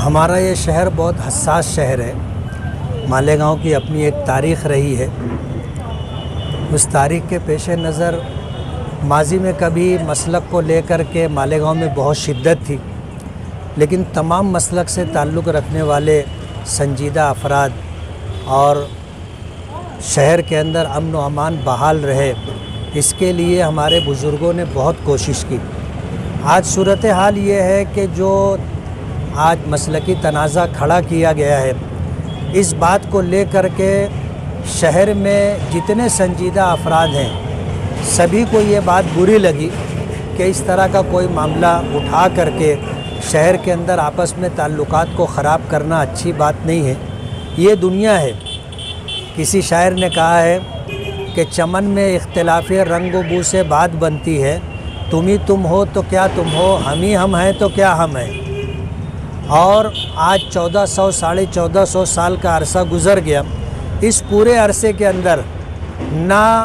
ہمارا یہ شہر بہت حساس شہر ہے۔ مالیگاؤں کی اپنی ایک تاریخ رہی ہے۔ اس تاریخ کے پیش نظر ماضی میں کبھی مسلک کو لے کر کے مالیگاؤں میں بہت شدت تھی، لیکن تمام مسلک سے تعلق رکھنے والے سنجیدہ افراد اور شہر کے اندر امن و امان بحال رہے، اس کے لیے ہمارے بزرگوں نے بہت کوشش کی۔ آج صورتحال یہ ہے کہ جو آج مسلکی تنازع کھڑا کیا گیا ہے، اس بات کو لے کر کے شہر میں جتنے سنجیدہ افراد ہیں سبھی کو یہ بات بری لگی کہ اس طرح کا کوئی معاملہ اٹھا کر کے شہر کے اندر آپس میں تعلقات کو خراب کرنا اچھی بات نہیں ہے۔ یہ دنیا ہے۔ کسی شاعر نے کہا ہے کہ چمن میں اختلاف رنگ و بو سے بات بنتی ہے، تم ہی تم ہو تو کیا تم ہو، ہم ہی ہم ہیں تو کیا ہم ہیں۔ اور آج 1400 ساڑھے 1400 سال کا عرصہ گزر گیا۔ اس پورے عرصے کے اندر نہ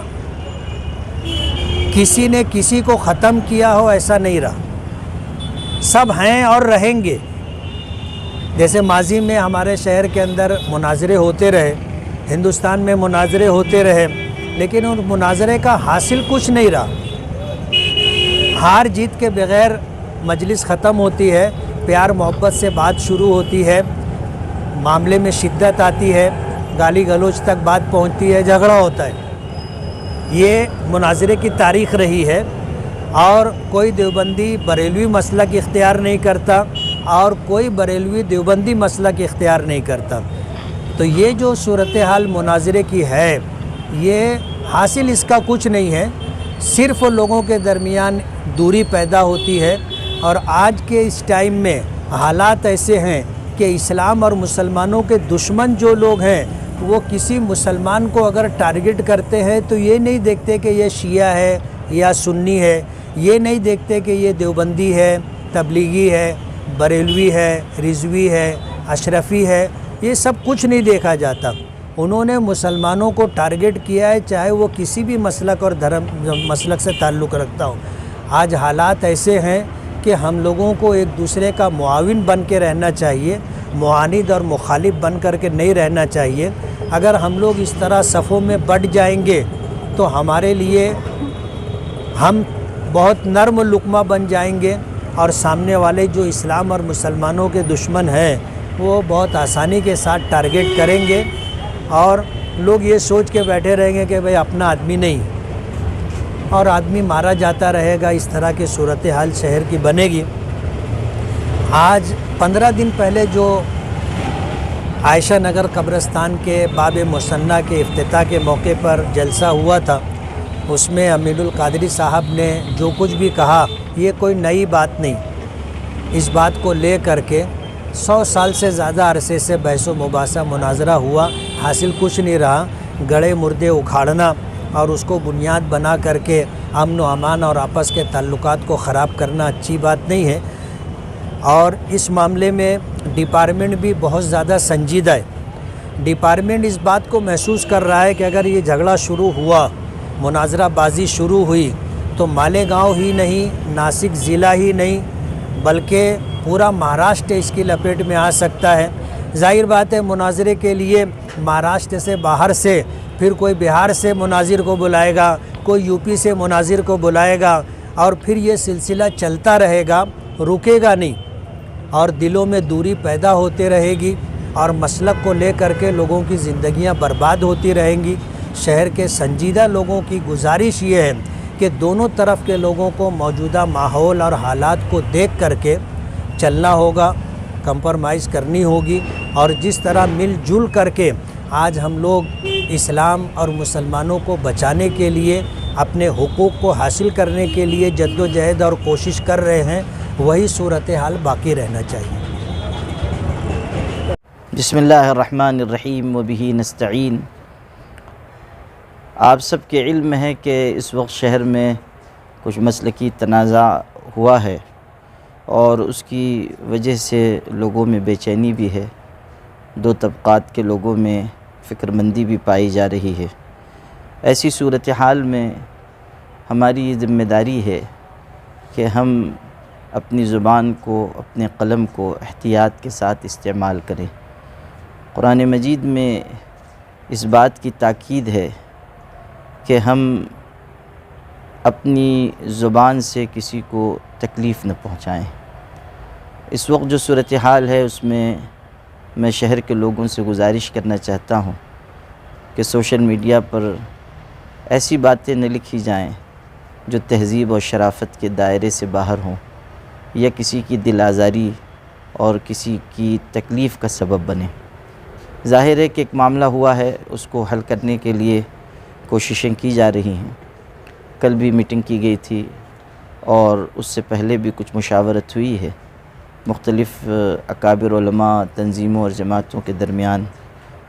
کسی نے کسی کو ختم کیا ہو، ایسا نہیں رہا۔ سب ہیں اور رہیں گے۔ جیسے ماضی میں ہمارے شہر کے اندر مناظرے ہوتے رہے، ہندوستان میں مناظرے ہوتے رہے، لیکن ان مناظرے کا حاصل کچھ نہیں رہا۔ ہار جیت کے بغیر مجلس ختم ہوتی ہے، پیار محبت سے بات شروع ہوتی ہے، معاملے میں شدت آتی ہے، گالی گلوچ تک بات پہنچتی ہے، جھگڑا ہوتا ہے۔ یہ مناظرے کی تاریخ رہی ہے، اور کوئی دیوبندی بریلوی مسلک اختیار نہیں کرتا اور کوئی بریلوی دیوبندی مسلک اختیار نہیں کرتا۔ تو یہ جو صورتحال مناظرے کی ہے، یہ حاصل اس کا کچھ نہیں ہے، صرف لوگوں کے درمیان دوری پیدا ہوتی ہے۔ اور آج کے اس ٹائم میں حالات ایسے ہیں کہ اسلام اور مسلمانوں کے دشمن جو لوگ ہیں وہ کسی مسلمان کو اگر ٹارگٹ کرتے ہیں تو یہ نہیں دیکھتے کہ یہ شیعہ ہے یا سنی ہے، یہ نہیں دیکھتے کہ یہ دیوبندی ہے، تبلیغی ہے، بریلوی ہے، رضوی ہے، اشرفی ہے، یہ سب کچھ نہیں دیکھا جاتا۔ انہوں نے مسلمانوں کو ٹارگٹ کیا ہے، چاہے وہ کسی بھی مسلک اور مسلک سے تعلق رکھتا ہو۔ آج حالات ایسے ہیں کہ ہم لوگوں کو ایک دوسرے کا معاون بن کے رہنا چاہیے، معاند اور مخالف بن کر کے نہیں رہنا چاہیے۔ اگر ہم لوگ اس طرح صفوں میں بٹ جائیں گے تو ہمارے لیے ہم بہت نرم لقمہ بن جائیں گے، اور سامنے والے جو اسلام اور مسلمانوں کے دشمن ہیں وہ بہت آسانی کے ساتھ ٹارگٹ کریں گے، اور لوگ یہ سوچ کے بیٹھے رہیں گے کہ بھئی اپنا آدمی نہیں، اور آدمی مارا جاتا رہے گا۔ اس طرح کی صورتحال شہر کی بنے گی۔ آج 15 دن پہلے جو عائشہ نگر قبرستان کے باب مثنیٰ کے افتتاح کے موقع پر جلسہ ہوا تھا، اس میں امین القادری صاحب نے جو کچھ بھی کہا یہ کوئی نئی بات نہیں۔ اس بات کو لے کر کے 100 سال سے زیادہ عرصے سے بحث و مباحثہ مناظرہ ہوا، حاصل کچھ نہیں رہا۔ گڑے مردے اکھاڑنا اور اس کو بنیاد بنا کر کے امن و امان اور آپس کے تعلقات کو خراب کرنا اچھی بات نہیں ہے۔ اور اس معاملے میں ڈپارٹمنٹ بھی بہت زیادہ سنجیدہ ہے۔ ڈپارٹمنٹ اس بات کو محسوس کر رہا ہے کہ اگر یہ جھگڑا شروع ہوا، مناظرہ بازی شروع ہوئی، تو مالیگاؤں ہی نہیں، ناسک ضلع ہی نہیں بلکہ پورا مہاراشٹر اس کی لپیٹ میں آ سکتا ہے۔ ظاہر بات ہے مناظرے کے لیے مہاراشٹر سے باہر سے پھر کوئی بہار سے مناظر کو بلائے گا، کوئی یو پی سے مناظر کو بلائے گا، اور پھر یہ سلسلہ چلتا رہے گا، رکے گا نہیں، اور دلوں میں دوری پیدا ہوتے رہے گی، اور مسلک کو لے کر کے لوگوں کی زندگیاں برباد ہوتی رہیں گی۔ شہر کے سنجیدہ لوگوں کی گزارش یہ ہے کہ دونوں طرف کے لوگوں کو موجودہ ماحول اور حالات کو دیکھ کر کے چلنا ہوگا، کمپرمائز کرنی ہوگی، اور جس طرح مل جل کر کے آج ہم لوگ اسلام اور مسلمانوں کو بچانے کے لیے، اپنے حقوق کو حاصل کرنے کے لیے جد و جہد اور کوشش کر رہے ہیں، وہی صورتحال باقی رہنا چاہیے۔ بسم اللہ الرحمن الرحیم وبہ نستعین۔ آپ سب کے علم ہے کہ اس وقت شہر میں کچھ مسلکی تنازع ہوا ہے، اور اس کی وجہ سے لوگوں میں بے چینی بھی ہے، دو طبقات کے لوگوں میں فکر مندی بھی پائی جا رہی ہے۔ ایسی صورتحال میں ہماری یہ ذمہ داری ہے کہ ہم اپنی زبان کو، اپنے قلم کو احتیاط کے ساتھ استعمال کریں۔ قرآن مجید میں اس بات کی تاکید ہے کہ ہم اپنی زبان سے کسی کو تکلیف نہ پہنچائیں۔ اس وقت جو صورتحال ہے اس میں شہر کے لوگوں سے گزارش کرنا چاہتا ہوں کہ سوشل میڈیا پر ایسی باتیں نہ لکھی جائیں جو تہذیب اور شرافت کے دائرے سے باہر ہوں یا کسی کی دل آزاری اور کسی کی تکلیف کا سبب بنے۔ ظاہر ہے کہ ایک معاملہ ہوا ہے، اس کو حل کرنے کے لیے کوششیں کی جا رہی ہیں۔ کل بھی میٹنگ کی گئی تھی اور اس سے پہلے بھی کچھ مشاورت ہوئی ہے، مختلف اکابر علماء، تنظیموں اور جماعتوں کے درمیان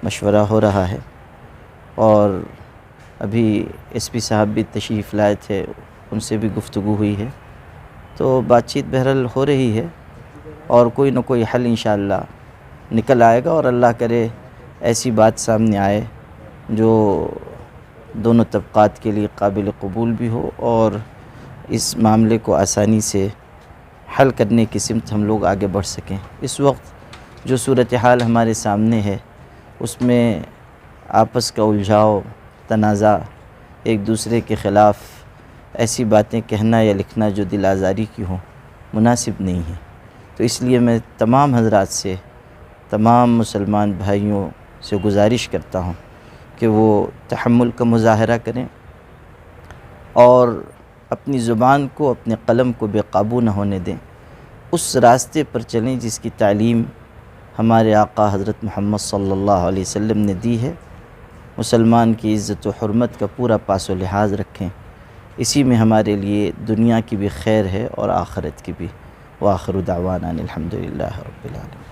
مشورہ ہو رہا ہے، اور ابھی ایس پی صاحب بھی تشریف لائے تھے، ان سے بھی گفتگو ہوئی ہے، تو بات چیت بہرحال ہو رہی ہے اور کوئی نہ کوئی حل انشاءاللہ نکل آئے گا، اور اللہ کرے ایسی بات سامنے آئے جو دونوں طبقات کے لیے قابل قبول بھی ہو اور اس معاملے کو آسانی سے حل کرنے کی سمت ہم لوگ آگے بڑھ سکیں۔ اس وقت جو صورتحال ہمارے سامنے ہے اس میں آپس کا الجھاؤ، تنازع، ایک دوسرے کے خلاف ایسی باتیں کہنا یا لکھنا جو دل آزاری کی ہوں مناسب نہیں ہے۔ تو اس لیے میں تمام حضرات سے، تمام مسلمان بھائیوں سے گزارش کرتا ہوں کہ وہ تحمل کا مظاہرہ کریں اور اپنی زبان کو، اپنے قلم کو بے قابو نہ ہونے دیں، اس راستے پر چلیں جس کی تعلیم ہمارے آقا حضرت محمد صلی اللہ علیہ وسلم نے دی ہے۔ مسلمان کی عزت و حرمت کا پورا پاس و لحاظ رکھیں، اسی میں ہمارے لیے دنیا کی بھی خیر ہے اور آخرت کی بھی۔ وآخر دعوانا الحمدللہ رب العالمین۔